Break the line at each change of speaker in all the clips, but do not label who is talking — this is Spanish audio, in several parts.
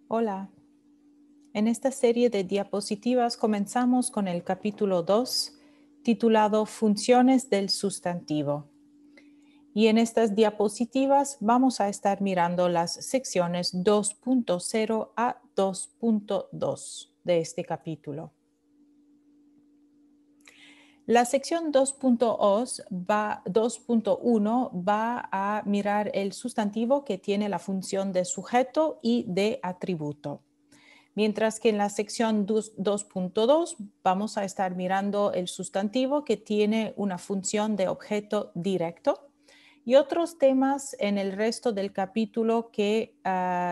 Hola. En esta serie de diapositivas comenzamos con el capítulo 2, titulado Funciones del sustantivo. Y en estas diapositivas vamos a estar mirando las secciones 2.0 a 2.2 de este capítulo. La sección 2.1 va a mirar el sustantivo que tiene la función de sujeto y de atributo. Mientras que en la sección 2.2 vamos a estar mirando el sustantivo que tiene una función de objeto directo y otros temas en el resto del capítulo que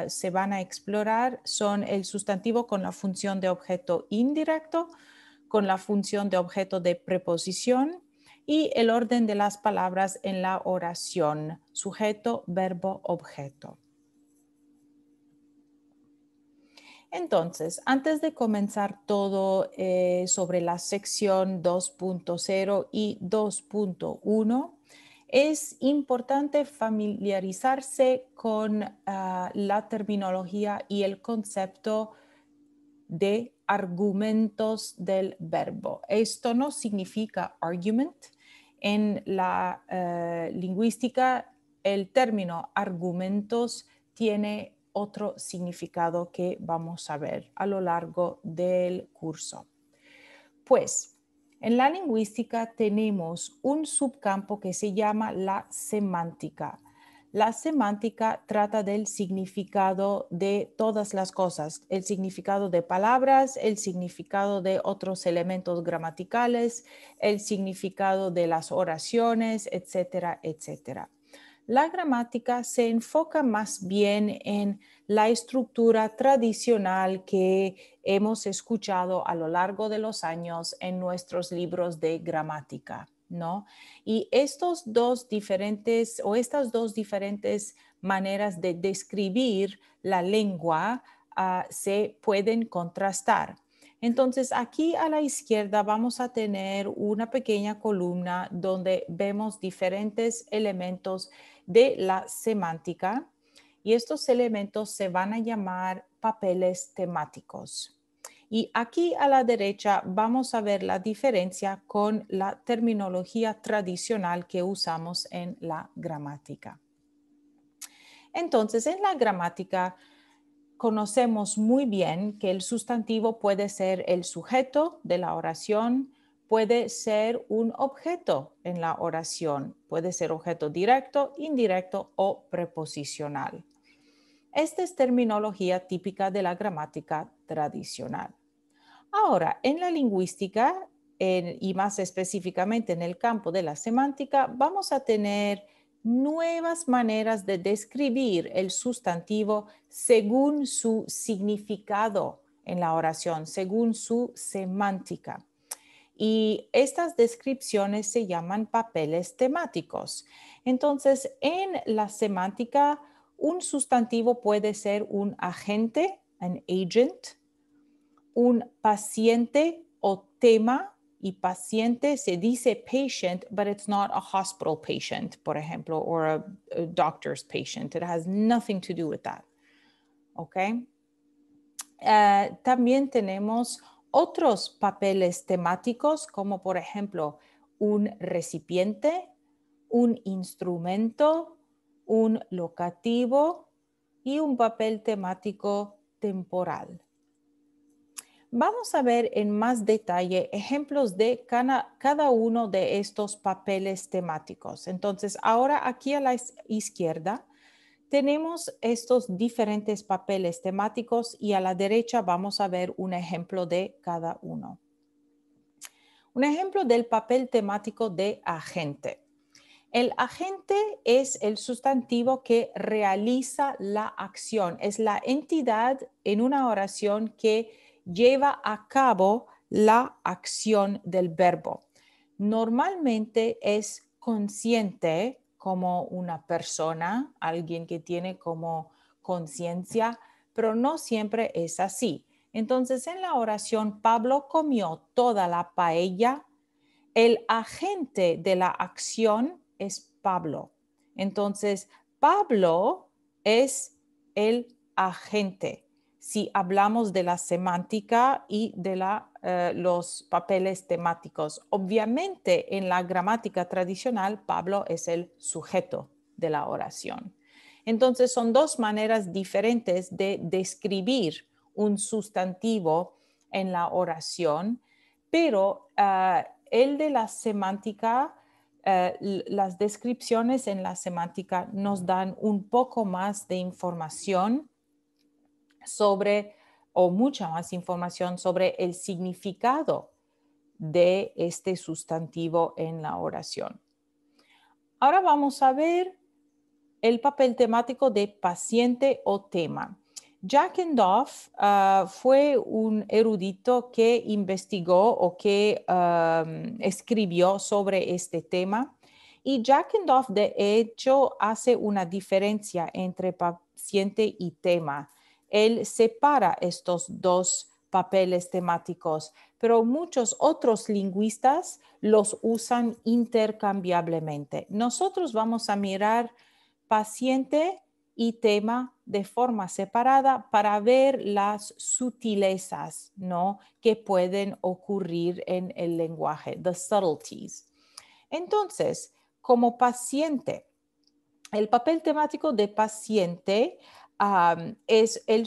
se van a explorar son el sustantivo con la función de objeto indirecto, con la función de objeto de preposición y el orden de las palabras en la oración, sujeto, verbo, objeto. Entonces, antes de comenzar todo sobre la sección 2.0 y 2.1, es importante familiarizarse con la terminología y el concepto de argumentos del verbo. Esto no significa argument. En la lingüística, el término argumentos tiene otro significado que vamos a ver a lo largo del curso. Pues, en la lingüística tenemos un subcampo que se llama la semántica. La semántica trata del significado de todas las cosas, el significado de palabras, el significado de otros elementos gramaticales, el significado de las oraciones, etcétera, etcétera. La gramática se enfoca más bien en la estructura tradicional que hemos escuchado a lo largo de los años en nuestros libros de gramática, ¿no? Y estas dos diferentes maneras de describir la lengua se pueden contrastar. Entonces, aquí a la izquierda vamos a tener una pequeña columna donde vemos diferentes elementos de la semántica y estos elementos se van a llamar papeles temáticos. Y aquí a la derecha vamos a ver la diferencia con la terminología tradicional que usamos en la gramática. Entonces, en la gramática conocemos muy bien que el sustantivo puede ser el sujeto de la oración, puede ser un objeto en la oración, puede ser objeto directo, indirecto o preposicional. Esta es terminología típica de la gramática tradicional. Ahora, en la lingüística y más específicamente en el campo de la semántica, vamos a tener nuevas maneras de describir el sustantivo según su significado en la oración, según su semántica. Y estas descripciones se llaman papeles temáticos. Entonces, en la semántica, un sustantivo puede ser un agente, an agent, un paciente o tema, y paciente se dice patient, but it's not a hospital patient, por ejemplo, or a doctor's patient. It has nothing to do with that. Okay. También tenemos otros papeles temáticos, como por ejemplo un recipiente, un instrumento, un locativo y un papel temático temporal. Vamos a ver en más detalle ejemplos de cada uno de estos papeles temáticos. Entonces, ahora aquí a la izquierda tenemos estos diferentes papeles temáticos y a la derecha vamos a ver un ejemplo de cada uno. Un ejemplo del papel temático de agente. El agente es el sustantivo que realiza la acción, es la entidad en una oración que lleva a cabo la acción del verbo. Normalmente es consciente como una persona, alguien que tiene como conciencia, pero no siempre es así. Entonces, en la oración, Pablo comió toda la paella. El agente de la acción es Pablo. Entonces, Pablo es el agente. si hablamos de la semántica y de los papeles temáticos. Obviamente, en la gramática tradicional, Pablo es el sujeto de la oración. Entonces, son dos maneras diferentes de describir un sustantivo en la oración, pero el de la semántica, las descripciones en la semántica nos dan un poco más de información sobre, o mucha más información sobre el significado de este sustantivo en la oración. Ahora vamos a ver el papel temático de paciente o tema. Jackendorf fue un erudito que investigó o que escribió sobre este tema, y Jackendorf de hecho hace una diferencia entre paciente y tema. Él separa estos dos papeles temáticos, pero muchos otros lingüistas los usan intercambiablemente. Nosotros vamos a mirar paciente y tema de forma separada para ver las sutilezas, ¿no?, que pueden ocurrir en el lenguaje, the subtleties. Entonces, como paciente, el papel temático de paciente es el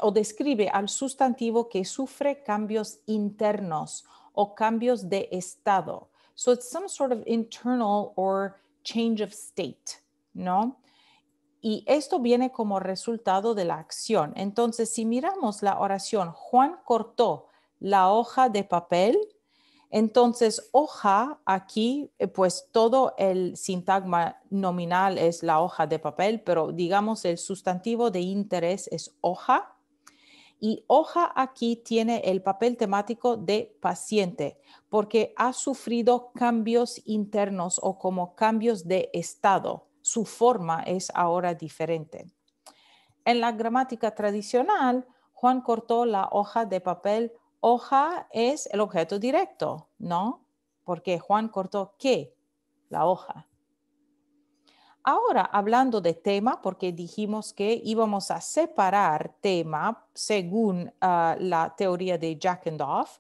o describe al sustantivo que sufre cambios internos o cambios de estado. So it's some sort of internal or change of state, ¿no? Y esto viene como resultado de la acción. Entonces, si miramos la oración, Juan cortó la hoja de papel. Entonces, hoja aquí, pues todo el sintagma nominal es la hoja de papel, pero digamos el sustantivo de interés es hoja. Y hoja aquí tiene el papel temático de paciente, porque ha sufrido cambios internos o como cambios de estado. Su forma es ahora diferente. En la gramática tradicional, Juan cortó la hoja de papel. Hoja es el objeto directo, ¿no? Porque Juan cortó ¿qué? La hoja. Ahora, hablando de tema, porque dijimos que íbamos a separar tema según la teoría de Jackendorf,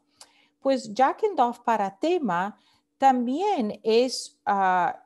pues Jackendorf para tema también es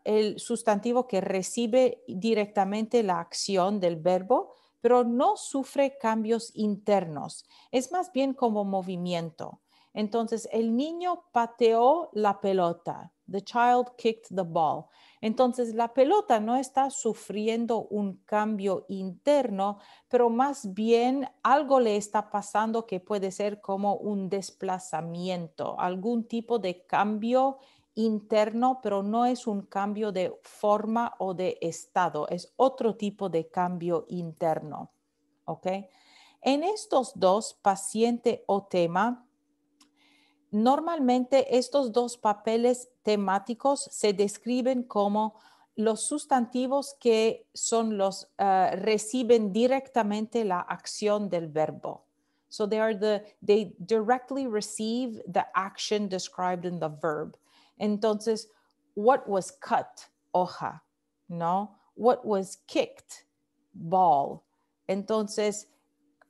el sustantivo que recibe directamente la acción del verbo, pero no sufre cambios internos. Es más bien como movimiento. Entonces, el niño pateó la pelota. The child kicked the ball. Entonces, la pelota no está sufriendo un cambio interno, pero más bien algo le está pasando que puede ser como un desplazamiento, algún tipo de cambio interno, pero no es un cambio de forma o de estado, es otro tipo de cambio interno. ¿Ok? En estos dos, paciente o tema, normalmente estos dos papeles temáticos se describen como los sustantivos que son reciben directamente la acción del verbo. So they directly receive the action described in the verb. Entonces, what was cut? Hoja, ¿no? What was kicked? Ball. Entonces,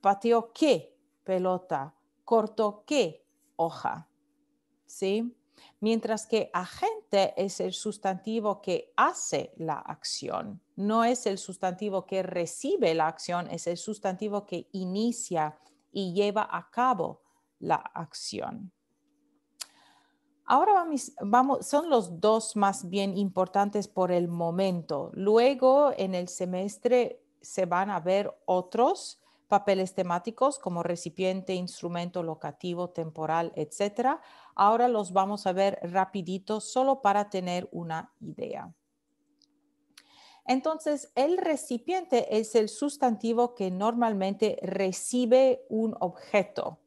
pateó qué? Pelota. Cortó qué? Hoja. ¿Sí? Mientras que agente es el sustantivo que hace la acción, no es el sustantivo que recibe la acción, es el sustantivo que inicia y lleva a cabo la acción. Ahora son los dos más bien importantes por el momento. Luego en el semestre se van a ver otros papeles temáticos como recipiente, instrumento, locativo, temporal, etc. Ahora los vamos a ver rapidito solo para tener una idea. Entonces, el recipiente es el sustantivo que normalmente recibe un objeto.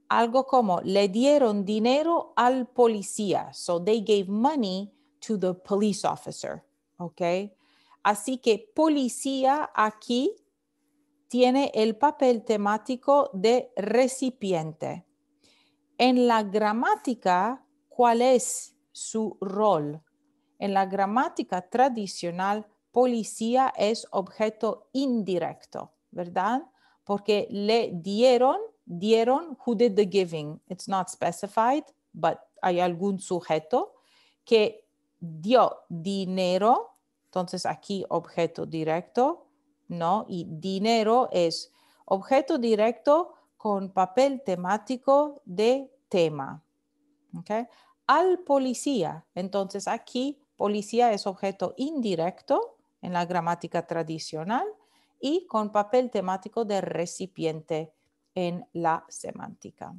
Algo como le dieron dinero al policía. So they gave money to the police officer. ¿Ok? Así que policía aquí tiene el papel temático de recipiente. En la gramática, ¿cuál es su rol? En la gramática tradicional, policía es objeto indirecto, ¿verdad? porque le dieron, who did the giving? It's not specified, but hay algún sujeto que dio dinero. Entonces aquí objeto directo, ¿no? Y dinero es objeto directo con papel temático de tema. ¿Okay? Al policía. Entonces aquí policía es objeto indirecto en la gramática tradicional y con papel temático de recipiente en la semántica.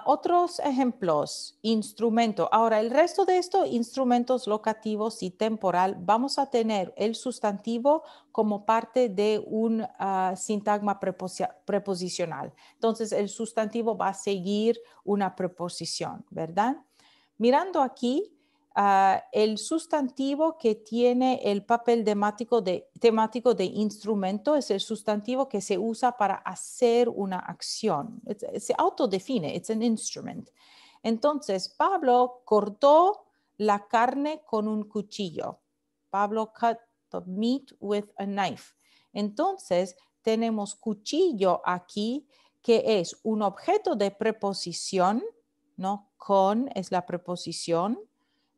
Otros ejemplos, instrumento. Ahora, el resto de estos instrumentos locativos y temporal, vamos a tener el sustantivo como parte de un sintagma preposicional. Entonces, el sustantivo va a seguir una preposición, ¿verdad? Mirando aquí, el sustantivo que tiene el papel temático de instrumento es el sustantivo que se usa para hacer una acción. Se autodefine, it's an instrument. Entonces, Pablo cortó la carne con un cuchillo. Pablo cut the meat with a knife. Entonces, tenemos cuchillo aquí, que es un objeto de preposición, ¿no? Con es la preposición.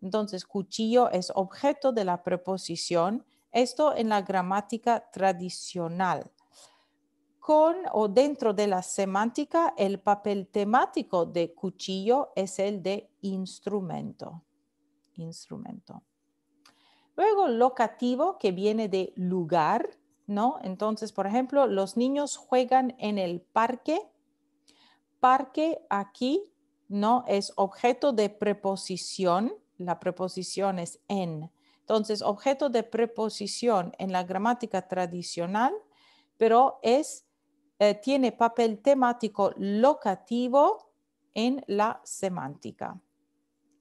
Entonces, cuchillo es objeto de la preposición. Esto en la gramática tradicional. Con o dentro de la semántica, el papel temático de cuchillo es el de instrumento. Instrumento. Luego, locativo, que viene de lugar, ¿no? Entonces, por ejemplo, los niños juegan en el parque. Parque aquí, ¿no? Es objeto de preposición. La preposición es en. Entonces, objeto de preposición en la gramática tradicional, pero tiene papel temático locativo en la semántica.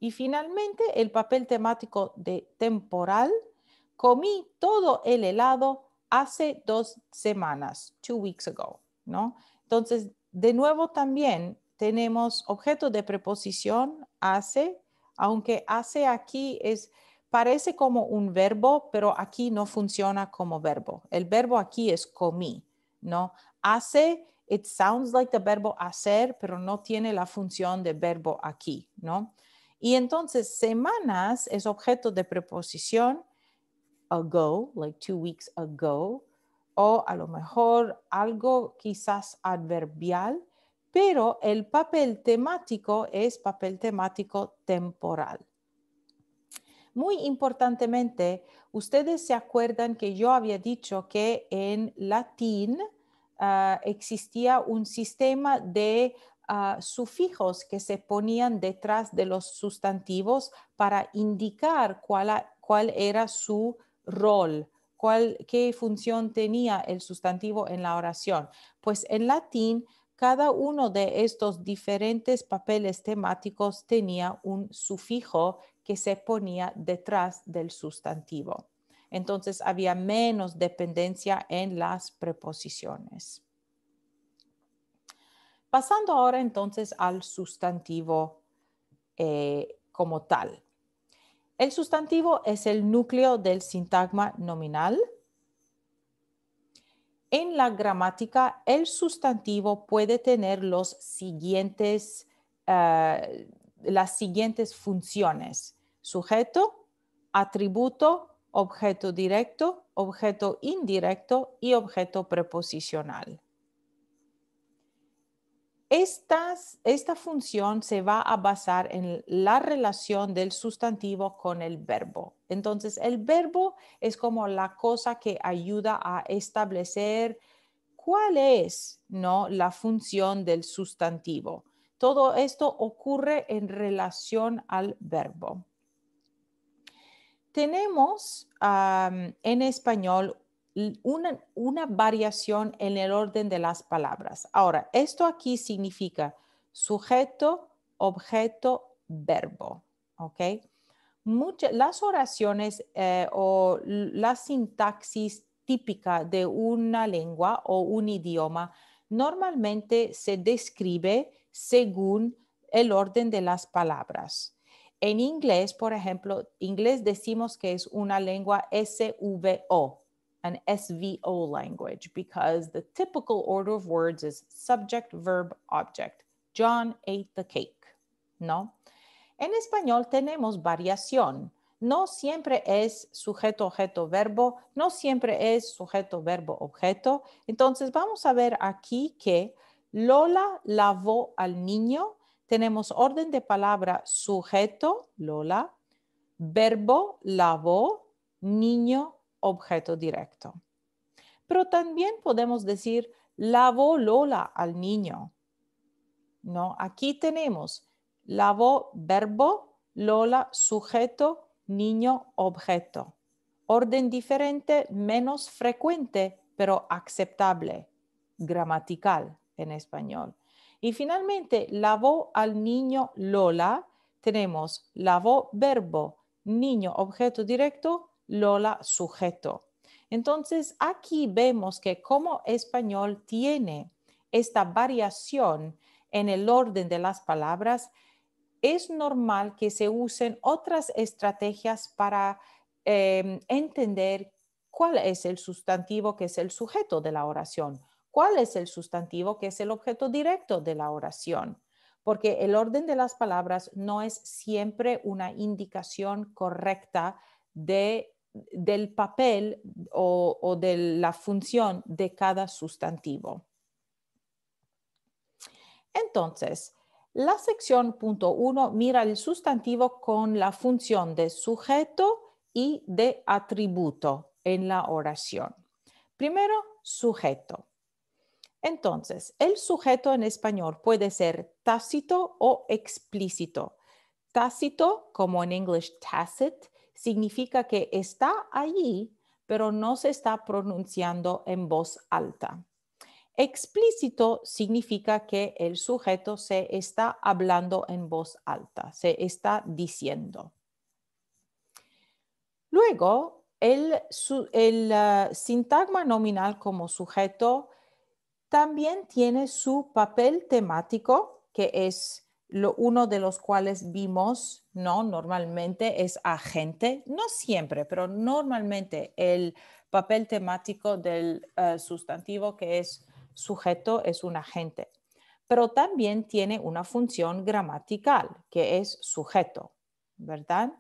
Y finalmente, el papel temático de temporal. Comí todo el helado hace 2 semanas, 2 weeks ago, ¿no? Entonces, de nuevo también tenemos objeto de preposición, hace, aunque hace aquí parece como un verbo, pero aquí no funciona como verbo. El verbo aquí es comí, ¿no? Hace, it sounds like the verbo hacer, pero no tiene la función de verbo aquí, ¿no? Y entonces, semanas es objeto de preposición, ago, like 2 weeks ago, o a lo mejor algo quizás adverbial, pero el papel temático es papel temático temporal. Muy importantemente, ustedes se acuerdan que yo había dicho que en latín existía un sistema de sufijos que se ponían detrás de los sustantivos para indicar cuál era su rol, qué función tenía el sustantivo en la oración. Pues en latín, cada uno de estos diferentes papeles temáticos tenía un sufijo que se ponía detrás del sustantivo. Entonces había menos dependencia en las preposiciones. Pasando ahora entonces al sustantivo como tal. El sustantivo es el núcleo del sintagma nominal. En la gramática, el sustantivo puede tener las siguientes funciones: sujeto, atributo, objeto directo, objeto indirecto y objeto preposicional. Esta función se va a basar en la relación del sustantivo con el verbo. Entonces, el verbo es como la cosa que ayuda a establecer cuál es, ¿no?, la función del sustantivo. Todo esto ocurre en relación al verbo. Tenemos en español una variación en el orden de las palabras. Ahora, esto aquí significa sujeto, objeto, verbo, ¿ok? Las oraciones o la sintaxis típica de una lengua o un idioma normalmente se describe según el orden de las palabras. En inglés, por ejemplo, inglés decimos que es una lengua SVO, an SVO language because the typical order of words is subject, verb, object. John ate the cake, ¿no? En español tenemos variación. No siempre es sujeto, objeto, verbo. No siempre es sujeto, verbo, objeto. Entonces vamos a ver aquí que Lola lavó al niño. Tenemos orden de palabra sujeto, Lola, verbo, lavó, niño, objeto directo. Pero también podemos decir lavó Lola al niño. ¿No? Aquí tenemos lavó verbo, Lola sujeto, niño objeto. Orden diferente, menos frecuente, pero aceptable, gramatical en español. Y finalmente, lavó al niño Lola, tenemos lavó verbo, niño objeto directo, Lola sujeto. Entonces, aquí vemos que como español tiene esta variación en el orden de las palabras, es normal que se usen otras estrategias para entender cuál es el sustantivo que es el sujeto de la oración, cuál es el sustantivo que es el objeto directo de la oración, porque el orden de las palabras no es siempre una indicación correcta del papel o de la función de cada sustantivo. Entonces, la sección punto 1 mira el sustantivo con la función de sujeto y de atributo en la oración. Primero, sujeto. Entonces, el sujeto en español puede ser tácito o explícito. Tácito, como en English tacit, significa que está allí, pero no se está pronunciando en voz alta. Explícito significa que el sujeto se está hablando en voz alta, se está diciendo. Luego, el sintagma nominal como sujeto también tiene su papel temático, que es uno de los cuales vimos, ¿no? Normalmente es agente, no siempre, pero normalmente el papel temático del sustantivo que es sujeto es un agente, pero también tiene una función gramatical, que es sujeto, ¿verdad?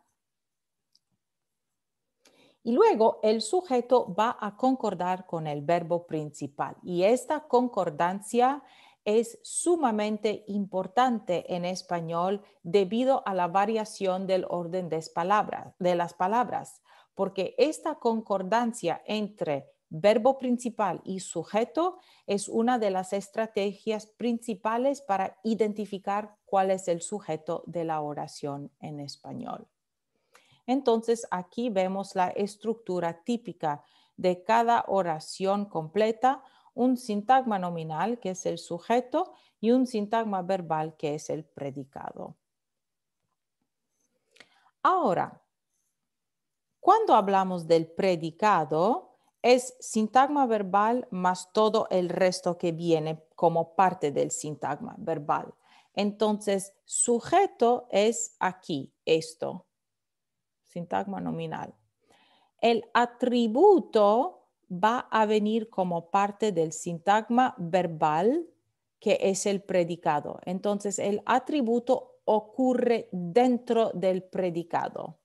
Y luego el sujeto va a concordar con el verbo principal y esta concordancia es sumamente importante en español debido a la variación del orden de las palabras, porque esta concordancia entre verbo principal y sujeto es una de las estrategias principales para identificar cuál es el sujeto de la oración en español. Entonces, aquí vemos la estructura típica de cada oración completa, un sintagma nominal, que es el sujeto, y un sintagma verbal, que es el predicado. Ahora, cuando hablamos del predicado, es sintagma verbal más todo el resto que viene como parte del sintagma verbal. Entonces, sujeto es aquí, esto. Sintagma nominal. El atributo va a venir como parte del sintagma verbal, que es el predicado. Entonces, el atributo ocurre dentro del predicado.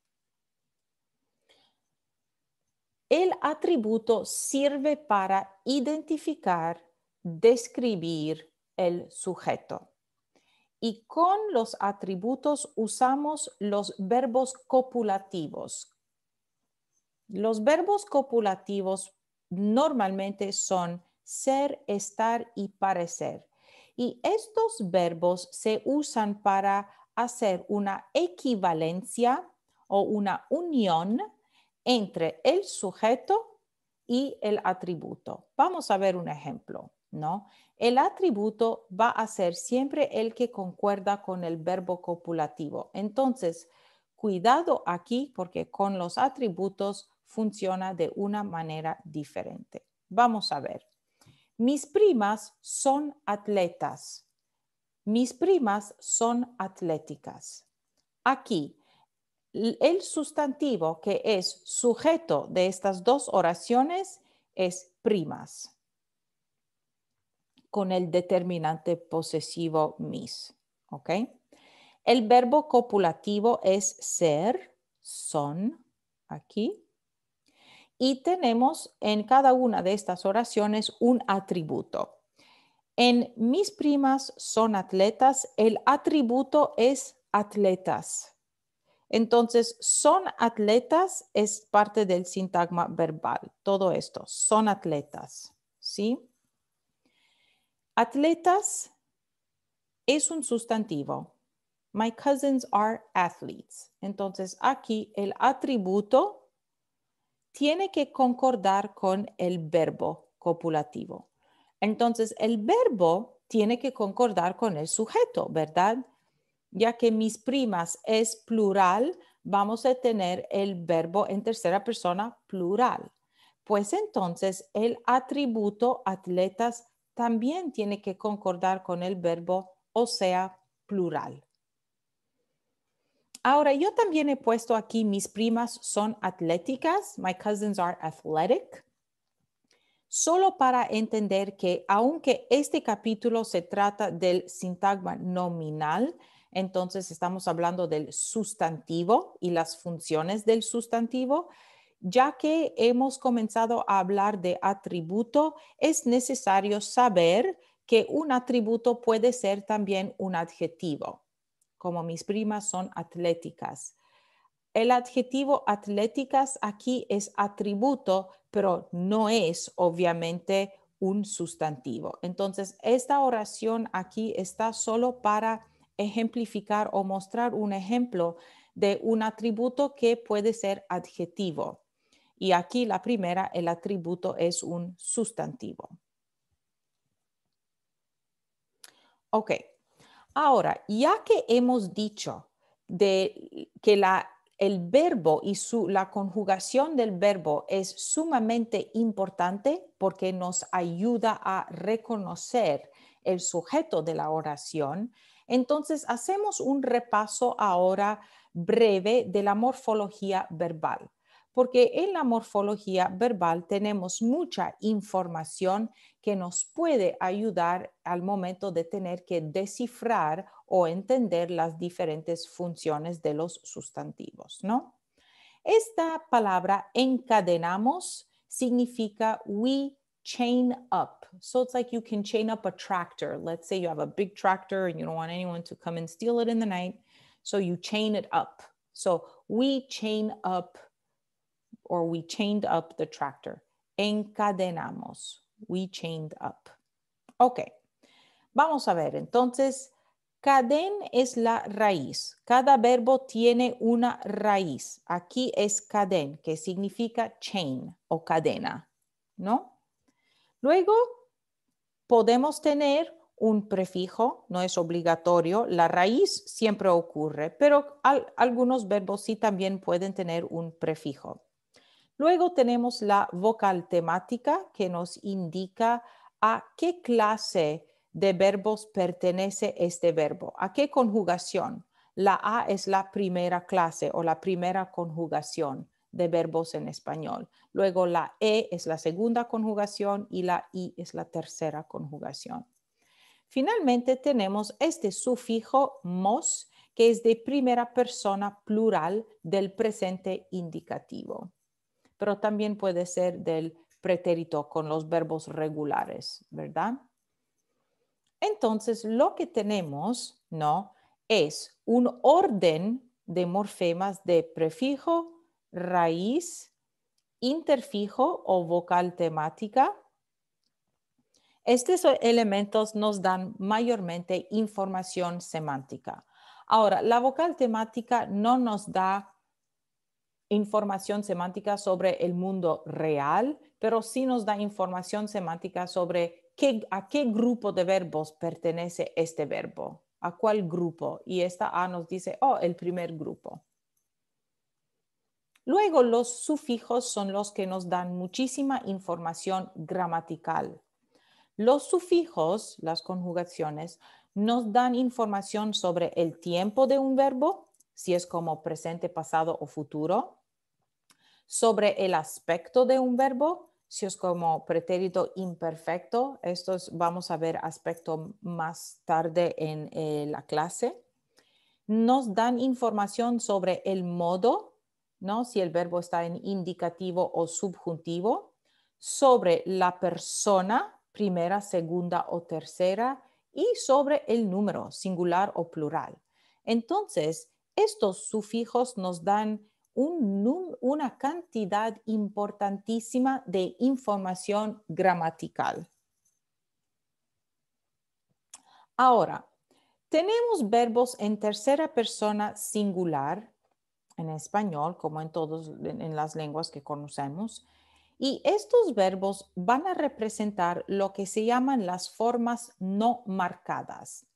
El atributo sirve para identificar, describir el sujeto. Y con los atributos usamos los verbos copulativos. Los verbos copulativos normalmente son ser, estar y parecer. Y estos verbos se usan para hacer una equivalencia o una unión entre el sujeto y el atributo. Vamos a ver un ejemplo, ¿no? El atributo va a ser siempre el que concuerda con el verbo copulativo. Entonces, cuidado aquí porque con los atributos funciona de una manera diferente. Vamos a ver. Mis primas son atletas. Mis primas son atléticas. Aquí, el sustantivo que es sujeto de estas dos oraciones es primas con el determinante posesivo mis, ¿ok? El verbo copulativo es ser, son, aquí. Y tenemos en cada una de estas oraciones un atributo. En mis primas son atletas, el atributo es atletas. Entonces, son atletas es parte del sintagma verbal. Todo esto, son atletas, ¿sí? Atletas es un sustantivo. My cousins are athletes. Entonces, aquí el atributo tiene que concordar con el verbo copulativo. Entonces, el verbo tiene que concordar con el sujeto, ¿verdad? Ya que mis primas es plural, vamos a tener el verbo en tercera persona plural. Pues entonces, el atributo atletas también tiene que concordar con el verbo, o sea, plural. Ahora, yo también he puesto aquí mis primas son atléticas. My cousins are athletic. Solo para entender que aunque este capítulo se trata del sintagma nominal, entonces estamos hablando del sustantivo y las funciones del sustantivo, ya que hemos comenzado a hablar de atributo, es necesario saber que un atributo puede ser también un adjetivo, como mis primas son atléticas. El adjetivo atléticas aquí es atributo, pero no es obviamente un sustantivo. Entonces, esta oración aquí está solo para ejemplificar o mostrar un ejemplo de un atributo que puede ser adjetivo. Y aquí la primera, el atributo es un sustantivo. Ok, ahora, ya que hemos dicho que el verbo y la conjugación del verbo es sumamente importante porque nos ayuda a reconocer el sujeto de la oración, entonces hacemos un repaso ahora breve de la morfología verbal. Porque en la morfología verbal tenemos mucha información que nos puede ayudar al momento de tener que descifrar o entender las diferentes funciones de los sustantivos, ¿no? Esta palabra encadenamos significa we chain up. So it's like you can chain up a tractor. Let's say you have a big tractor and you don't want anyone to come and steal it in the night. So you chain it up. So we chain up or we chained up the tractor. Encadenamos. We chained up. Ok, vamos a ver. Entonces, caden es la raíz. Cada verbo tiene una raíz. Aquí es caden, que significa chain o cadena, ¿no? Luego, podemos tener un prefijo, no es obligatorio. La raíz siempre ocurre, pero algunos verbos sí también pueden tener un prefijo. Luego tenemos la vocal temática que nos indica a qué clase de verbos pertenece este verbo, a qué conjugación. La A es la primera clase o la primera conjugación de verbos en español. Luego la E es la segunda conjugación y la I es la tercera conjugación. Finalmente tenemos este sufijo mos, que es de primera persona plural del presente indicativo, pero también puede ser del pretérito con los verbos regulares, ¿verdad? Entonces, lo que tenemos, ¿no? Es un orden de morfemas de prefijo, raíz, interfijo o vocal temática. Estos elementos nos dan mayormente información semántica. Ahora, la vocal temática no nos da información semántica sobre el mundo real, pero sí nos da información semántica sobre a qué grupo de verbos pertenece este verbo, a cuál grupo. Y esta A nos dice, oh, el primer grupo. Luego, los sufijos son los que nos dan muchísima información gramatical. Los sufijos, las conjugaciones, nos dan información sobre el tiempo de un verbo, si es como presente, pasado o futuro, sobre el aspecto de un verbo, si es como pretérito imperfecto. Estos vamos a ver aspecto más tarde en la clase. Nos dan información sobre el modo, ¿no? Si el verbo está en indicativo o subjuntivo, sobre la persona, primera, segunda o tercera, y sobre el número, singular o plural. Entonces, estos sufijos nos dan una cantidad importantísima de información gramatical. Ahora, tenemos verbos en tercera persona singular, en español, como en las lenguas que conocemos, y estos verbos van a representar lo que se llaman las formas no marcadas.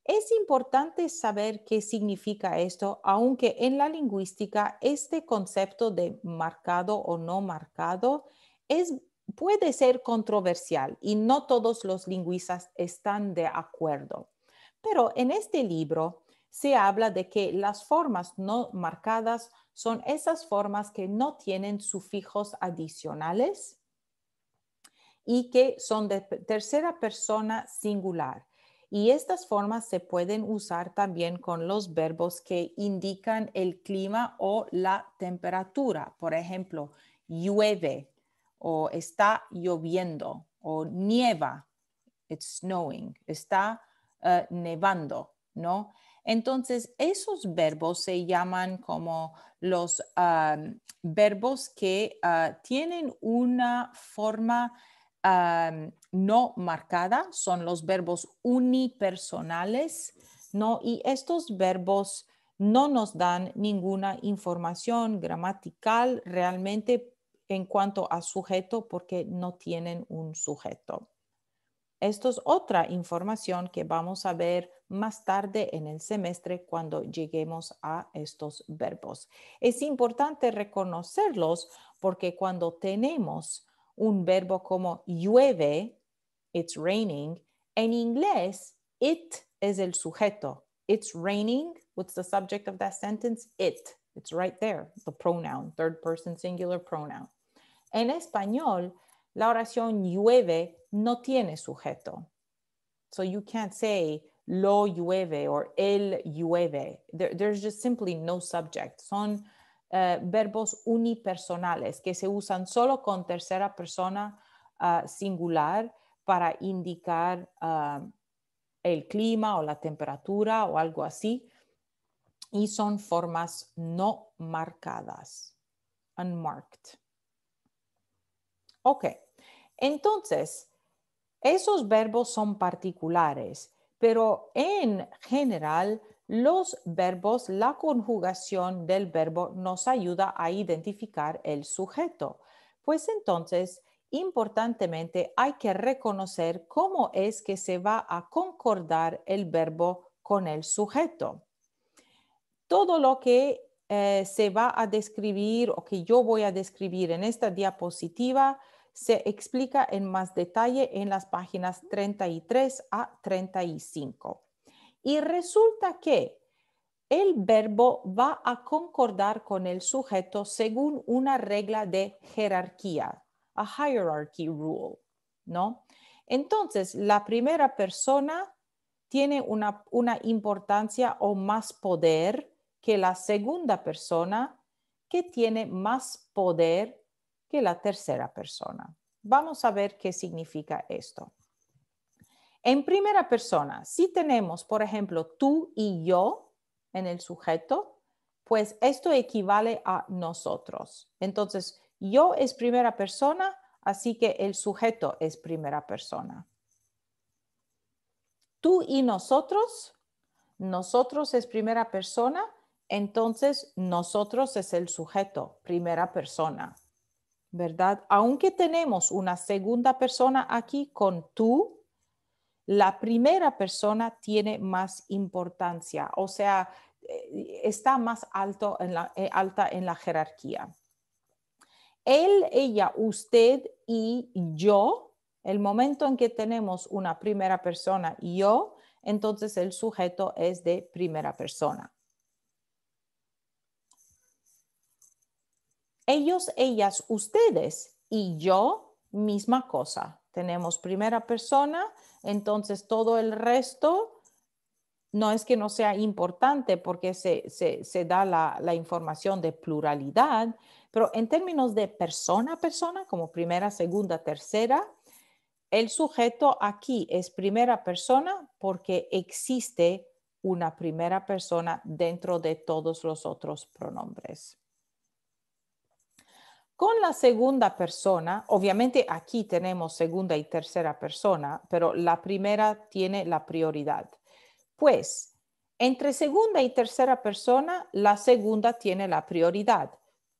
Es importante saber qué significa esto, aunque en la lingüística este concepto de marcado o no marcado puede ser controversial y no todos los lingüistas están de acuerdo. Pero en este libro se habla de que las formas no marcadas son esas formas que no tienen sufijos adicionales y que son de tercera persona singular. Y estas formas se pueden usar también con los verbos que indican el clima o la temperatura. Por ejemplo, llueve o está lloviendo o nieva, it's snowing, está nevando, ¿no? Entonces, esos verbos se llaman como los verbos que tienen una forma no marcada, son los verbos unipersonales, ¿no? Y estos verbos no nos dan ninguna información gramatical realmente en cuanto a sujeto porque no tienen un sujeto. Esto es otra información que vamos a ver más tarde en el semestre cuando lleguemos a estos verbos. Es importante reconocerlos porque cuando tenemos un verbo como llueve, it's raining, en inglés, it es el sujeto. It's raining. What's the subject of that sentence? It. It's right there, the pronoun, third person singular pronoun. En español, la oración llueve no tiene sujeto. So you can't say lo llueve or el llueve. There's just simply no subject. Son verbos unipersonales que se usan solo con tercera persona singular para indicar el clima o la temperatura o algo así. Y son formas no marcadas, unmarked. Ok, entonces, esos verbos son particulares, pero en general los verbos, la conjugación del verbo nos ayuda a identificar el sujeto. Pues entonces, importantemente, hay que reconocer cómo es que se va a concordar el verbo con el sujeto. Todo lo que se va a describir o que yo voy a describir en esta diapositiva se explica en más detalle en las páginas 33 a 35. Y resulta que el verbo va a concordar con el sujeto según una regla de jerarquía, a hierarchy rule, ¿no? Entonces, la primera persona tiene una importancia o más poder que la segunda persona, que tiene más poder que la tercera persona. Vamos a ver qué significa esto. En primera persona, si tenemos, por ejemplo, tú y yo en el sujeto, pues esto equivale a nosotros. Entonces, yo es primera persona, así que el sujeto es primera persona. Tú y nosotros es primera persona, entonces nosotros es el sujeto, primera persona, ¿verdad? Aunque tenemos una segunda persona aquí con tú, la primera persona tiene más importancia, o sea, está más alta en la jerarquía. Él, ella, usted y yo, el momento en que tenemos una primera persona, yo, entonces el sujeto es de primera persona. Ellos, ellas, ustedes Y yo, misma cosa. Tenemos primera persona, entonces todo el resto no es que no sea importante porque se da la información de pluralidad, pero en términos de persona a persona, como primera, segunda, tercera, el sujeto aquí es primera persona porque existe una primera persona dentro de todos los otros pronombres. Con la segunda persona, obviamente aquí tenemos segunda y tercera persona, pero la primera tiene la prioridad. Pues, entre segunda y tercera persona, la segunda tiene la prioridad.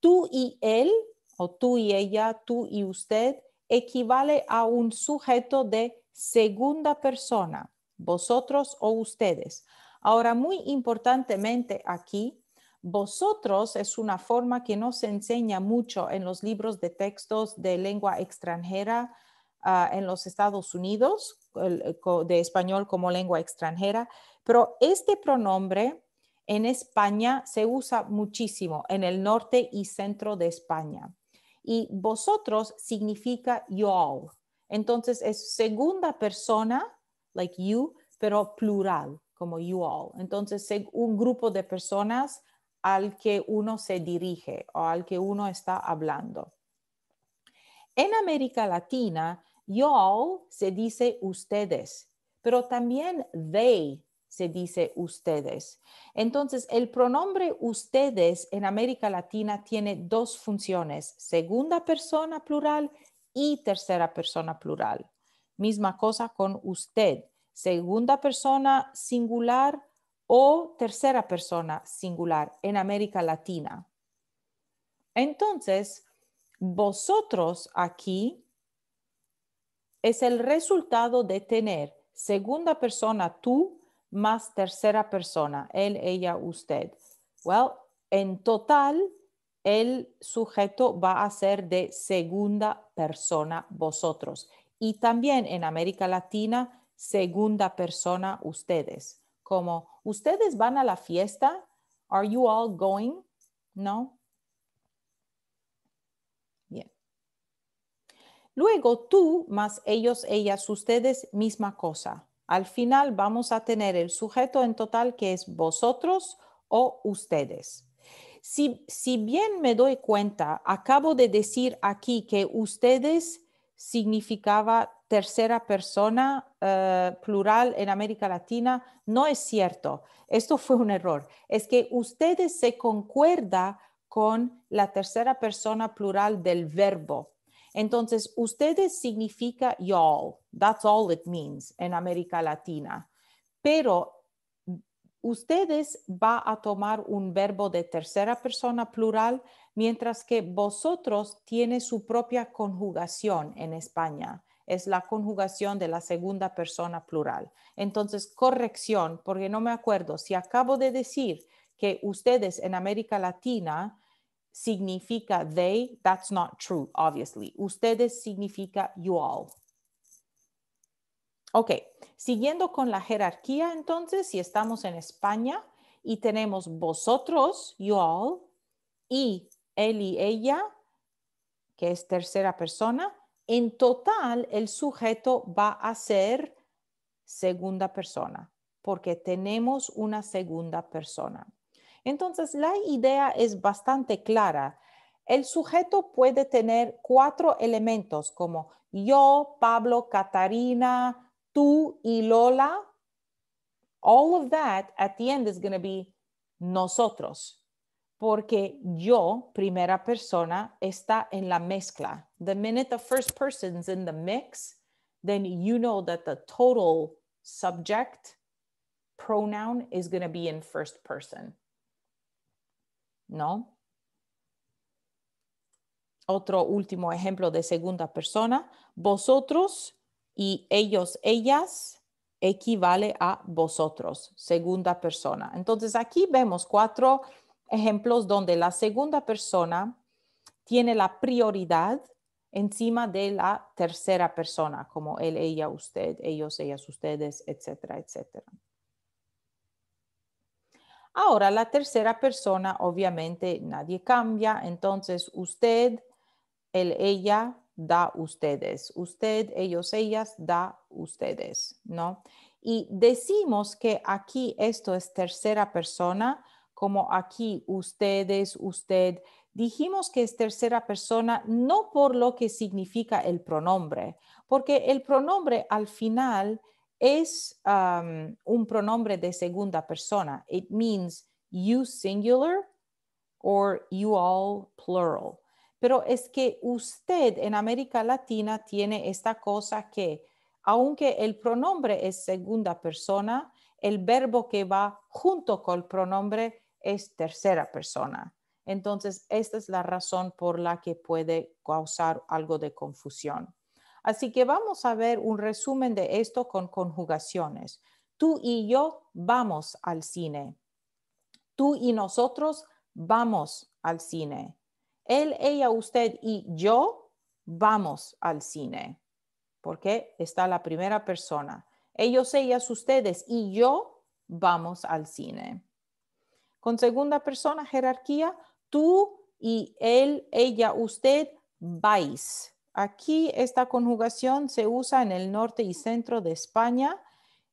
Tú y él, o tú y ella, tú y usted, equivale a un sujeto de segunda persona, vosotros o ustedes. Ahora, muy importantemente aquí, vosotros es una forma que no se enseña mucho en los libros de textos de lengua extranjera en los Estados Unidos, de español como lengua extranjera, pero este pronombre en España se usa muchísimo en el norte y centro de España. Y vosotros significa y'all. Entonces es segunda persona, like you, pero plural, como you all. Entonces un grupo de personas al que uno se dirige o al que uno está hablando. En América Latina, y'all se dice ustedes, pero también they se dice ustedes. Entonces, el pronombre ustedes en América Latina tiene dos funciones, segunda persona plural y tercera persona plural. Misma cosa con usted, segunda persona singular o tercera persona singular en América Latina. Entonces, vosotros aquí es el resultado de tener segunda persona tú más tercera persona, él, ella, usted. Well, en total, el sujeto va a ser de segunda persona vosotros. Y también en América Latina, segunda persona ustedes. Como, ¿ustedes van a la fiesta? Are you all going? No. Bien. Luego tú más ellos, ellas, ustedes, misma cosa. Al final vamos a tener el sujeto en total que es vosotros o ustedes. Si bien me doy cuenta, acabo de decir aquí que ustedes significaba tercera persona plural en América Latina. No es cierto. Esto fue un error. Es que ustedes se concuerda con la tercera persona plural del verbo. Entonces, ustedes significa y'all. That's all it means en América Latina. Pero ustedes va a tomar un verbo de tercera persona plural, mientras que vosotros tiene su propia conjugación en España. Es la conjugación de la segunda persona plural. Entonces, corrección, porque no me acuerdo si acabo de decir que ustedes en América Latina significa they, that's not true, obviously. Ustedes significa you all. Ok, siguiendo con la jerarquía, entonces, si estamos en España y tenemos vosotros, you all, y él y ella, que es tercera persona, en total el sujeto va a ser segunda persona, porque tenemos una segunda persona. Entonces, la idea es bastante clara. El sujeto puede tener 4 elementos como yo, Pablo, Catarina, tú y Lola. All of that at the end is going to be nosotros, porque yo, primera persona, está en la mezcla. The minute the first person's in the mix, then you know that the total subject pronoun is going to be in first person. ¿No? Otro último ejemplo de segunda persona. Vosotros y ellos, ellas equivale a vosotros, segunda persona. Entonces aquí vemos 4 ejemplos donde la segunda persona tiene la prioridad encima de la tercera persona, como él, ella, usted, ellos, ellas, ustedes, etcétera, etcétera. Ahora, la tercera persona, obviamente, nadie cambia. Entonces, usted, él, ella, da ustedes. Usted, ellos, ellas, da ustedes, ¿no? Y decimos que aquí esto es tercera persona, como aquí ustedes, usted. Dijimos que es tercera persona no por lo que significa el pronombre, porque el pronombre al final es un pronombre de segunda persona. It means you singular or you all plural. Pero es que usted en América Latina tiene esta cosa que, aunque el pronombre es segunda persona, el verbo que va junto con el pronombre es tercera persona. Entonces, esta es la razón por la que puede causar algo de confusión. Así que vamos a ver un resumen de esto con conjugaciones. Tú y yo vamos al cine. Tú y nosotros vamos al cine. Él, ella, usted y yo vamos al cine. Porque está la primera persona. Ellos, ellas, ustedes y yo vamos al cine. Con segunda persona, jerarquía, tú y él, ella, usted vais. Aquí esta conjugación se usa en el norte y centro de España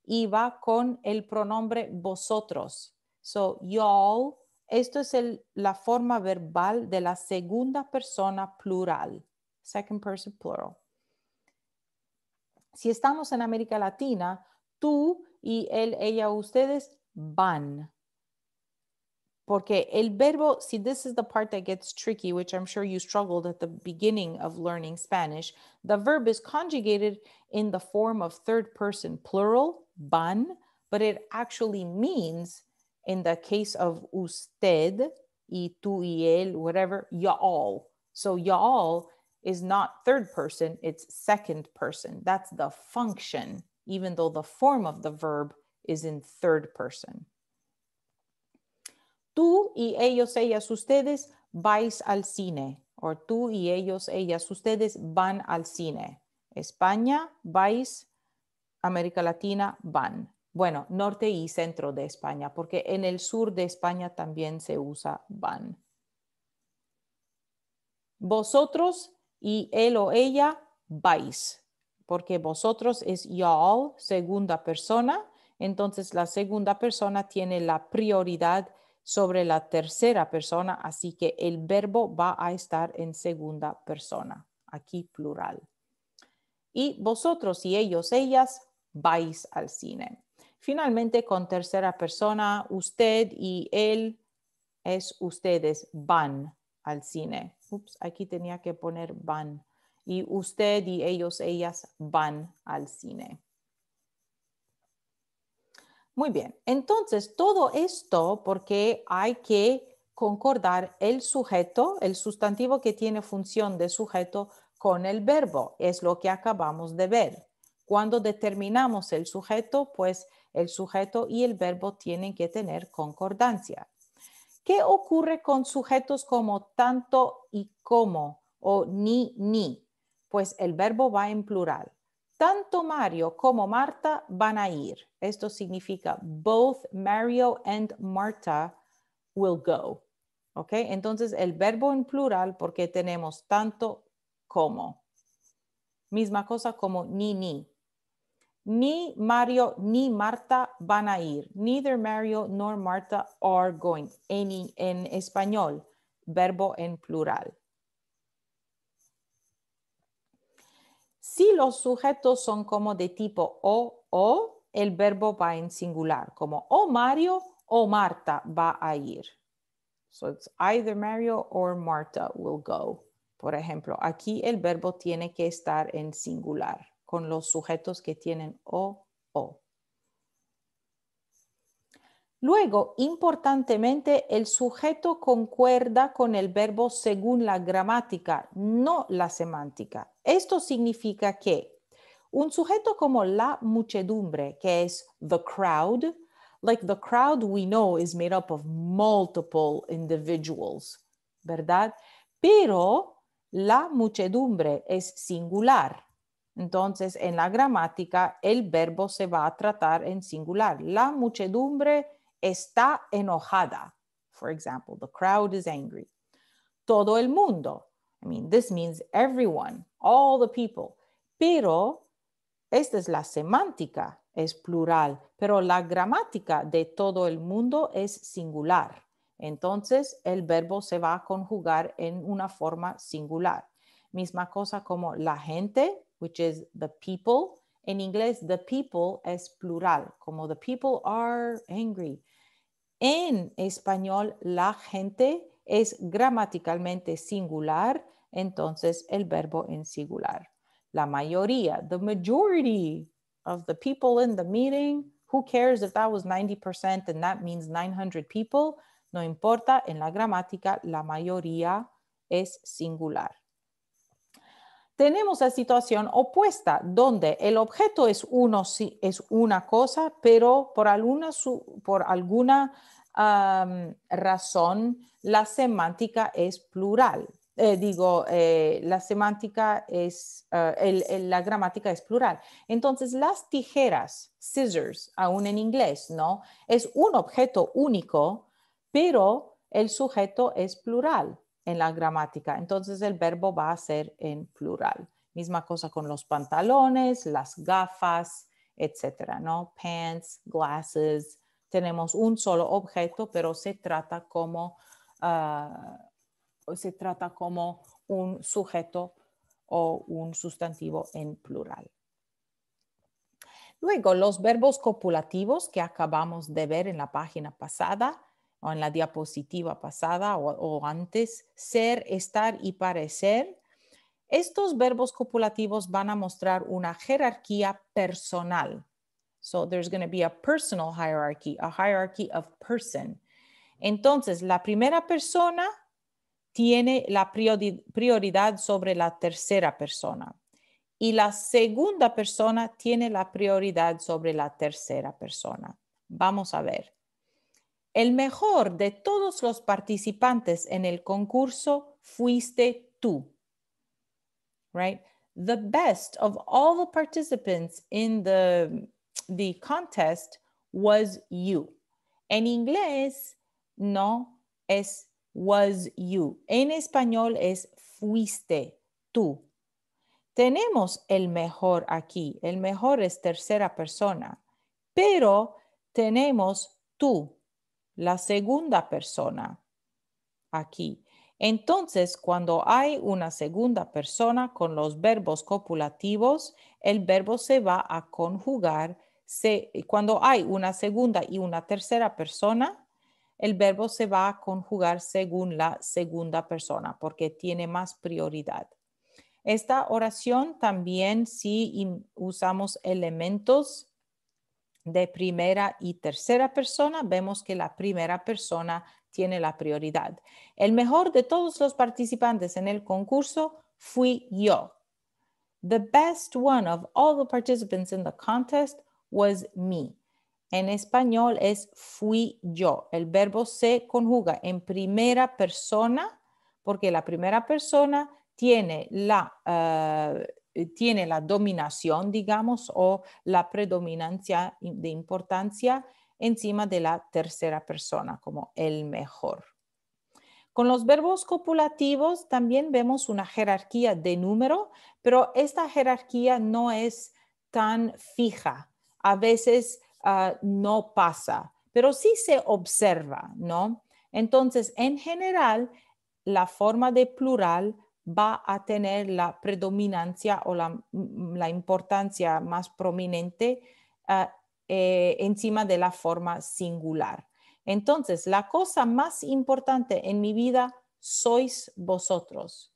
y va con el pronombre vosotros. So, y'all, esto es la forma verbal de la segunda persona plural. Second person plural. Si estamos en América Latina, tú y él, ella, ustedes van. Porque el verbo, see, this is the part that gets tricky, which I'm sure you struggled at the beginning of learning Spanish. The verb is conjugated in the form of third person plural, van, but it actually means, in the case of usted, y tú y él, whatever, y'all. So y'all is not third person, it's second person. That's the function, even though the form of the verb is in third person. Tú y ellos, ellas, ustedes vais al cine. O tú y ellos, ellas, ustedes van al cine. España, vais. América Latina, van. Bueno, norte y centro de España, porque en el sur de España también se usa van. Vosotros y él o ella vais, porque vosotros es y'all, segunda persona. Entonces la segunda persona tiene la prioridad sobre la tercera persona, así que el verbo va a estar en segunda persona, aquí plural. Y vosotros y ellos, ellas, vais al cine. Finalmente, con tercera persona, usted y él es ustedes van al cine. Ups, aquí tenía que poner van. Y usted y ellos, ellas van al cine. Muy bien, entonces todo esto porque hay que concordar el sujeto, el sustantivo que tiene función de sujeto con el verbo, es lo que acabamos de ver. Cuando determinamos el sujeto, pues el sujeto y el verbo tienen que tener concordancia. ¿Qué ocurre con sujetos como tanto y como o ni? Pues el verbo va en plural. Tanto Mario como Marta van a ir. Esto significa both Mario and Marta will go. ¿Ok? Entonces el verbo en plural porque tenemos tanto como. Misma cosa como ni. Ni Mario ni Marta van a ir. Neither Mario nor Marta are going. En español, verbo en plural. Si los sujetos son como de tipo o, el verbo va en singular, como o Mario o Marta va a ir. So it's either Mario or Marta will go. Por ejemplo, aquí el verbo tiene que estar en singular con los sujetos que tienen o. Luego, importantemente, el sujeto concuerda con el verbo según la gramática, no la semántica. Esto significa que un sujeto como la muchedumbre, que es the crowd, like the crowd we know is made up of multiple individuals, ¿verdad? Pero la muchedumbre es singular. Entonces, en la gramática, el verbo se va a tratar en singular. La muchedumbre está enojada. For example, the crowd is angry. Todo el mundo. I mean, this means everyone, all the people. Pero esta es la semántica, es plural, pero la gramática de todo el mundo es singular. Entonces, el verbo se va a conjugar en una forma singular. Misma cosa como la gente, which is the people. En inglés, the people es plural, como the people are angry. En español, la gente es gramaticalmente singular, entonces el verbo en singular. La mayoría, the majority of the people in the meeting, who cares if that was 90% and that means 900 people? No importa, en la gramática la mayoría es singular. Tenemos la situación opuesta, donde el objeto es una cosa, pero por alguna razón la semántica es plural. La semántica es, la gramática es plural. Entonces, las tijeras, scissors, aún en inglés, ¿no? Es un objeto único, pero el sujeto es plural en la gramática. Entonces el verbo va a ser en plural. Misma cosa con los pantalones, las gafas, etcétera, ¿no? Pants, glasses. Tenemos un solo objeto, pero se trata como un sujeto o un sustantivo en plural. Luego, los verbos copulativos que acabamos de ver en la página pasada o en la diapositiva pasada o antes, ser, estar y parecer. Estos verbos copulativos van a mostrar una jerarquía personal. So there's going to be a personal hierarchy, a hierarchy of person. Entonces, la primera persona tiene la prioridad sobre la tercera persona y la segunda persona tiene la prioridad sobre la tercera persona. Vamos a ver. El mejor de todos los participantes en el concurso fuiste tú. Right? The best of all the participants in the contest was you. En inglés no es was you. En español es fuiste tú. Tenemos el mejor aquí. El mejor es tercera persona, pero tenemos tú, la segunda persona, aquí. Entonces, cuando hay una segunda persona con los verbos copulativos, el verbo se va a conjugar. Cuando hay una segunda y una tercera persona, el verbo se va a conjugar según la segunda persona porque tiene más prioridad. Esta oración también, si usamos elementos de primera y tercera persona, vemos que la primera persona tiene la prioridad. El mejor de todos los participantes en el concurso fui yo. The best one of all the participants in the contest was me. En español es fui yo. El verbo se conjuga en primera persona porque la primera persona tiene la dominación, digamos, o la predominancia de importancia encima de la tercera persona, como el mejor. Con los verbos copulativos también vemos una jerarquía de número, pero esta jerarquía no es tan fija. A veces no pasa, pero sí se observa, ¿no? Entonces, en general, la forma de plural va a tener la predominancia o la importancia más prominente encima de la forma singular. Entonces, la cosa más importante en mi vida sois vosotros.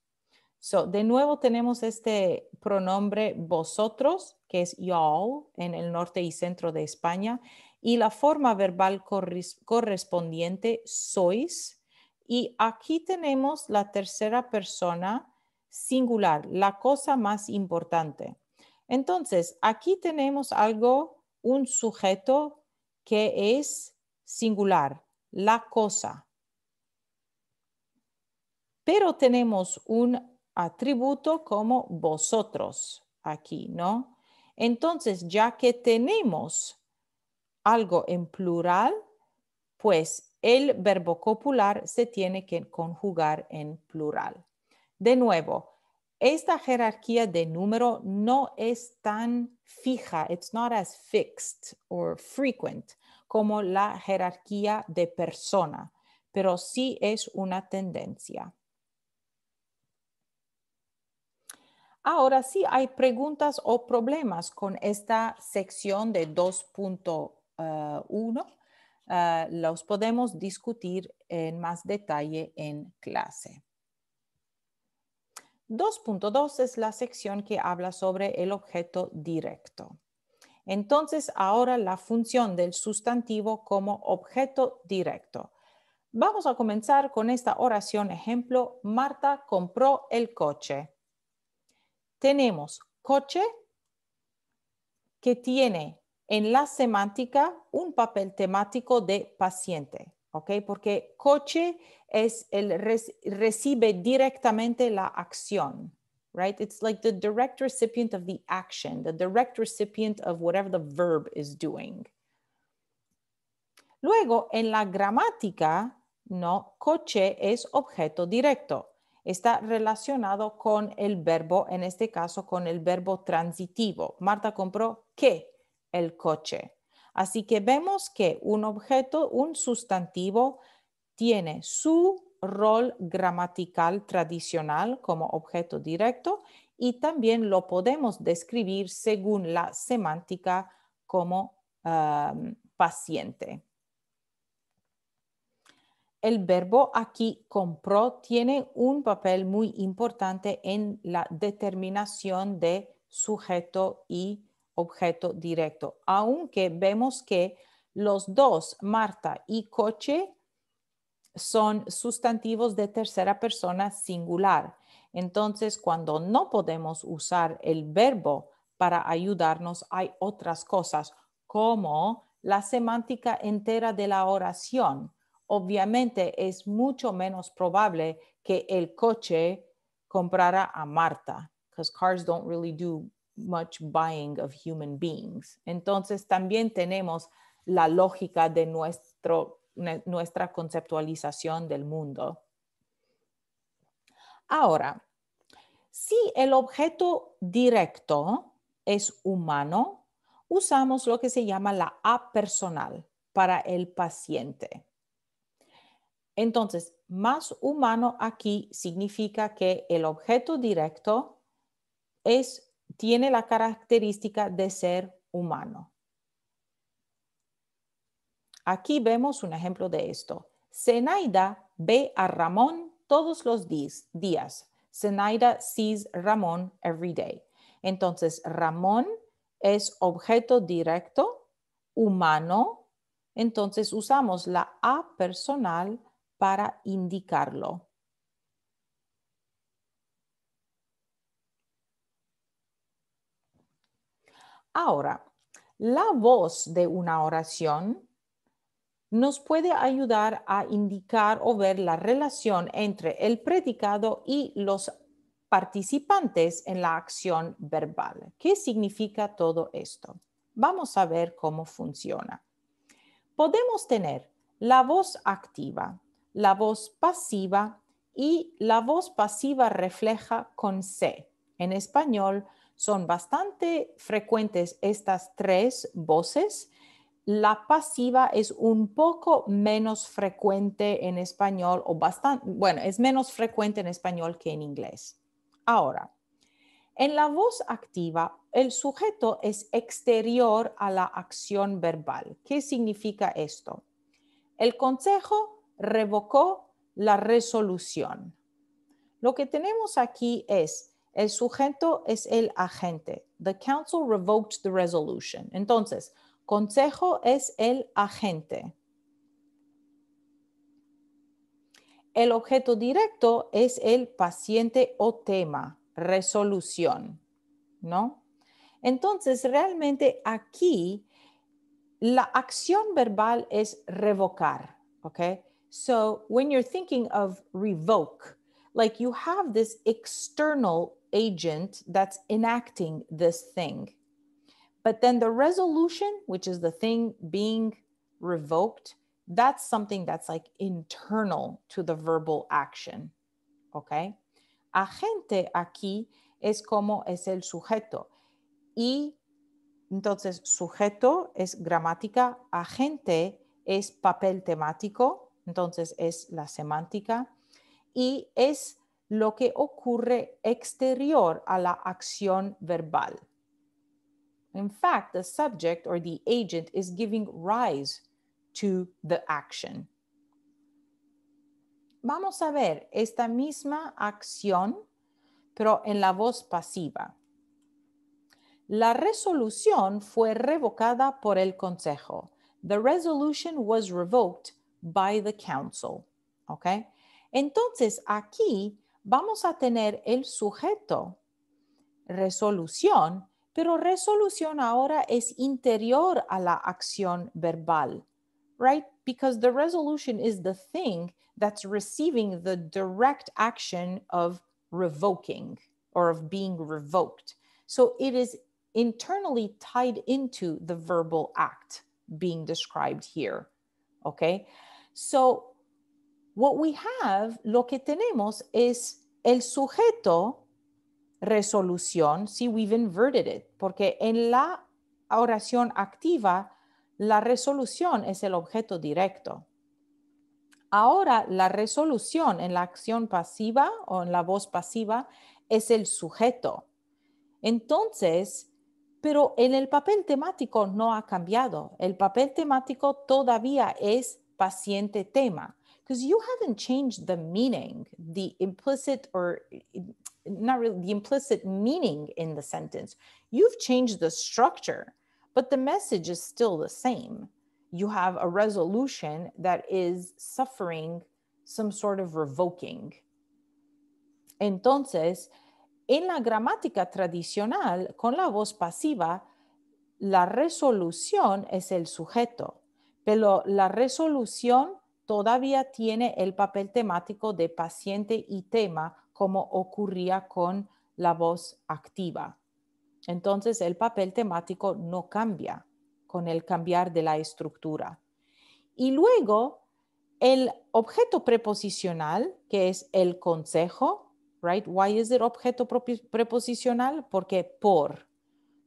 De nuevo tenemos este pronombre vosotros, que es y'all en el norte y centro de España, y la forma verbal correspondiente sois. Y aquí tenemos la tercera persona singular, la cosa más importante. Entonces, aquí tenemos un sujeto que es singular, la cosa. Pero tenemos un atributo como vosotros aquí, ¿no? Entonces, ya que tenemos algo en plural, pues el verbo copular se tiene que conjugar en plural. De nuevo, esta jerarquía de número no es tan fija, it's not as fixed or frequent como la jerarquía de persona, pero sí es una tendencia. Ahora sí hay preguntas o problemas con esta sección de 2.1. Los podemos discutir en más detalle en clase. 2.2 es la sección que habla sobre el objeto directo. Entonces, ahora la función del sustantivo como objeto directo. Vamos a comenzar con esta oración ejemplo. Marta compró el coche. Tenemos coche que tiene en la semántica un papel temático de paciente, ¿ok? Porque coche es recibe directamente la acción, right? It's like the direct recipient of the action, the direct recipient of whatever the verb is doing. Luego, en la gramática, no, coche es objeto directo. Está relacionado con el verbo, en este caso con el verbo transitivo. Marta compró ¿qué? El coche. Así que vemos que un objeto, un sustantivo, tiene su rol gramatical tradicional como objeto directo y también lo podemos describir según la semántica como paciente. El verbo aquí compró tiene un papel muy importante en la determinación de sujeto y objeto directo, aunque vemos que los dos, Marta y coche, son sustantivos de tercera persona singular. Entonces, cuando no podemos usar el verbo para ayudarnos, hay otras cosas como la semántica entera de la oración. Obviamente es mucho menos probable que el coche comprara a Marta, because cars don't really do much buying of human beings. Entonces también tenemos la lógica de nuestra conceptualización del mundo. Ahora, si el objeto directo es humano, usamos lo que se llama la A personal para el paciente. Entonces, más humano aquí significa que el objeto directo tiene la característica de ser humano. Aquí vemos un ejemplo de esto. Zenaida ve a Ramón todos los días. Zenaida sees Ramón every day. Entonces, Ramón es objeto directo, humano. Entonces, usamos la A personal para indicarlo. Ahora, la voz de una oración nos puede ayudar a indicar o ver la relación entre el predicado y los participantes en la acción verbal. ¿Qué significa todo esto? Vamos a ver cómo funciona. Podemos tener la voz activa, la voz pasiva y la voz pasiva refleja con C. En español son bastante frecuentes estas tres voces. La pasiva es un poco menos frecuente en español o bastante, bueno, es menos frecuente en español que en inglés. Ahora, en la voz activa, el sujeto es exterior a la acción verbal. ¿Qué significa esto? El consejo revocó la resolución. Lo que tenemos aquí es, el sujeto es el agente. The council revoked the resolution. Entonces, consejo es el agente. El objeto directo es el paciente o tema, resolución, ¿no? Entonces, realmente aquí la acción verbal es revocar, ¿ok? So, when you're thinking of revoke, like you have this external agent that's enacting this thing. But then the resolution, which is the thing being revoked, that's something that's like internal to the verbal action, okay? Agente aquí es como es el sujeto. Y entonces sujeto es gramática, agente es papel temático, entonces es la semántica y es lo que ocurre exterior a la acción verbal. In fact, the subject or the agent is giving rise to the action. Vamos a ver esta misma acción, pero en la voz pasiva. La resolución fue revocada por el Consejo. The resolution was revoked by the council. ¿Ok? Entonces, aquí vamos a tener el sujeto, resolución, pero resolución ahora es interior a la acción verbal, right? Because the resolution is the thing that's receiving the direct action of revoking or of being revoked. So it is internally tied into the verbal act being described here, okay? So what we have, lo que tenemos es el sujeto resolución, sí, we've inverted it, porque en la oración activa, la resolución es el objeto directo. Ahora, la resolución en la acción pasiva o en la voz pasiva es el sujeto. Entonces, pero en el papel temático no ha cambiado. El papel temático todavía es paciente tema. Because you haven't changed the meaning, the implicit or not really the implicit meaning in the sentence. You've changed the structure, but the message is still the same. You have a resolution that is suffering some sort of revoking. Entonces, en la gramática tradicional, con la voz pasiva, la resolución es el sujeto, pero la resolución todavía tiene el papel temático de paciente y tema, como ocurría con la voz activa. Entonces, el papel temático no cambia con el cambiar de la estructura. Y luego, el objeto preposicional, que es el consejo, right? Why is it objeto preposicional? Porque por.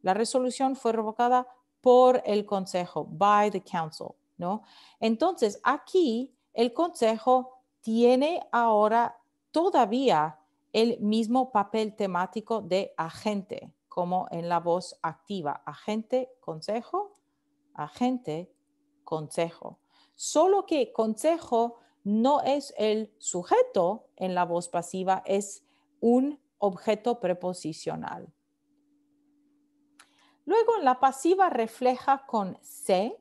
La resolución fue revocada por el consejo, by the council, ¿no? Entonces, aquí el consejo tiene ahora todavía el mismo papel temático de agente, como en la voz activa. Agente, consejo, agente, consejo. Solo que consejo no es el sujeto en la voz pasiva, es un objeto preposicional. Luego en la pasiva refleja con se,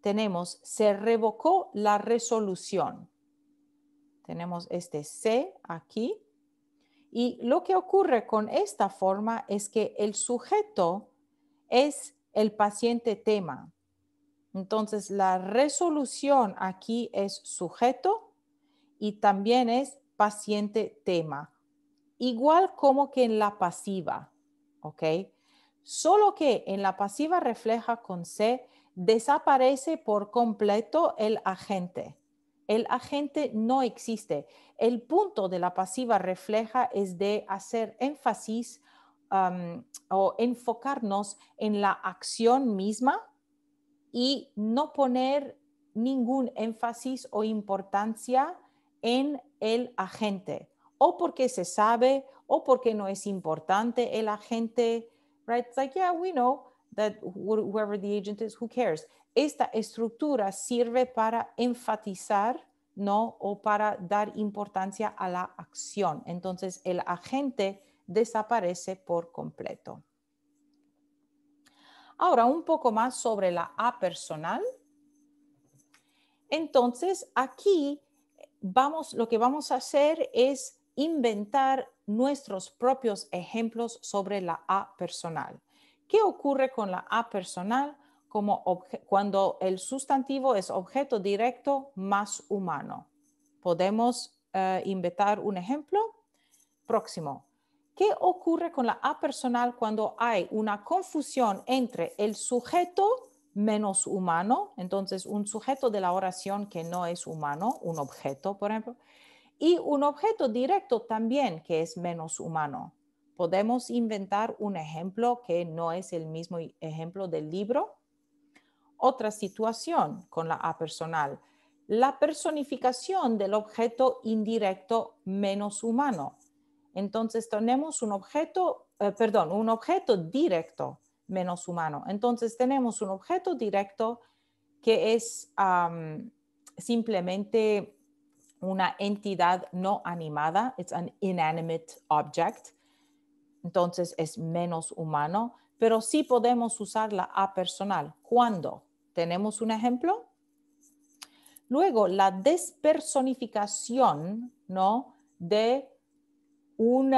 tenemos se revocó la resolución. Tenemos este se aquí. Y lo que ocurre con esta forma es que el sujeto es el paciente tema. Entonces la resolución aquí es sujeto y también es paciente tema. Igual como que en la pasiva, ¿ok? Solo que en la pasiva refleja con C desaparece por completo el agente. El agente no existe. El punto de la pasiva refleja es de hacer énfasis o enfocarnos en la acción misma y no poner ningún énfasis o importancia en el agente, o porque se sabe, o porque no es importante el agente, right? It's like, yeah, we know that whoever the agent is, who cares? Esta estructura sirve para enfatizar, ¿no? O para dar importancia a la acción. Entonces, el agente desaparece por completo. Ahora, un poco más sobre la A personal. Entonces, aquí lo que vamos a hacer es inventar nuestros propios ejemplos sobre la A personal. ¿Qué ocurre con la A personal? Cuando el sustantivo es objeto directo más humano. ¿Podemos inventar un ejemplo? Próximo. ¿Qué ocurre con la A personal cuando hay una confusión entre el sujeto menos humano, entonces un sujeto de la oración que no es humano, un objeto, por ejemplo, Y un objeto directo también que es menos humano. Podemos inventar un ejemplo que no es el mismo ejemplo del libro. Otra situación con la A personal. La personificación del objeto indirecto menos humano. Entonces tenemos un objeto directo menos humano. Entonces tenemos un objeto directo que es simplemente una entidad no animada. It's an inanimate object. Entonces es menos humano, pero sí podemos usar la A personal. ¿Cuándo? ¿Tenemos un ejemplo? Luego, la despersonificación, ¿no?, de un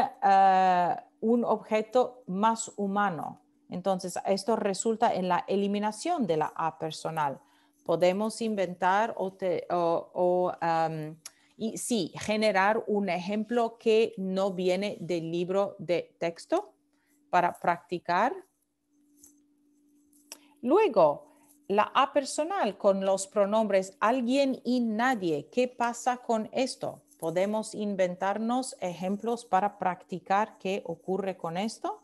objeto más humano. Entonces, esto resulta en la eliminación de la A personal. Podemos inventar y sí, generar un ejemplo que no viene del libro de texto para practicar. Luego, la A personal con los pronombres alguien y nadie. ¿Qué pasa con esto? ¿Podemos inventarnos ejemplos para practicar qué ocurre con esto?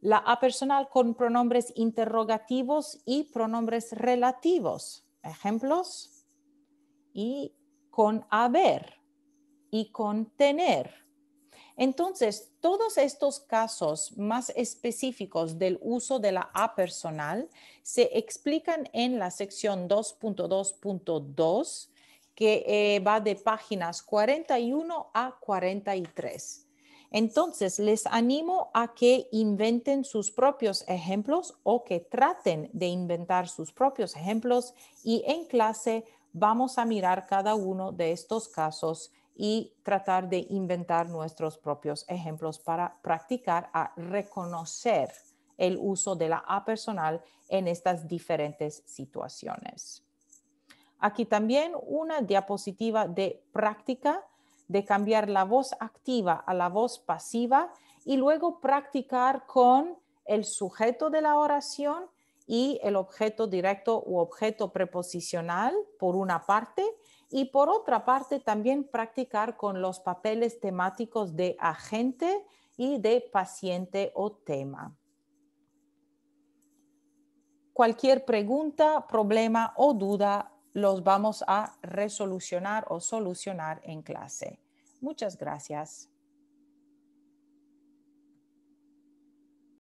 La A personal con pronombres interrogativos y pronombres relativos. Ejemplos. Y con haber y con tener. Entonces, todos estos casos más específicos del uso de la A personal se explican en la sección 2.2.2, que va de páginas 41 a 43. Entonces, les animo a que inventen sus propios ejemplos o que traten de inventar sus propios ejemplos y en clase vamos a mirar cada uno de estos casos y tratar de inventar nuestros propios ejemplos para practicar a reconocer el uso de la A personal en estas diferentes situaciones. Aquí también una diapositiva de práctica de cambiar la voz activa a la voz pasiva y luego practicar con el sujeto de la oración y el objeto directo u objeto preposicional por una parte y por otra parte también practicar con los papeles temáticos de agente y de paciente o tema. Cualquier pregunta, problema o duda los vamos a resolucionar o solucionar en clase. Muchas gracias.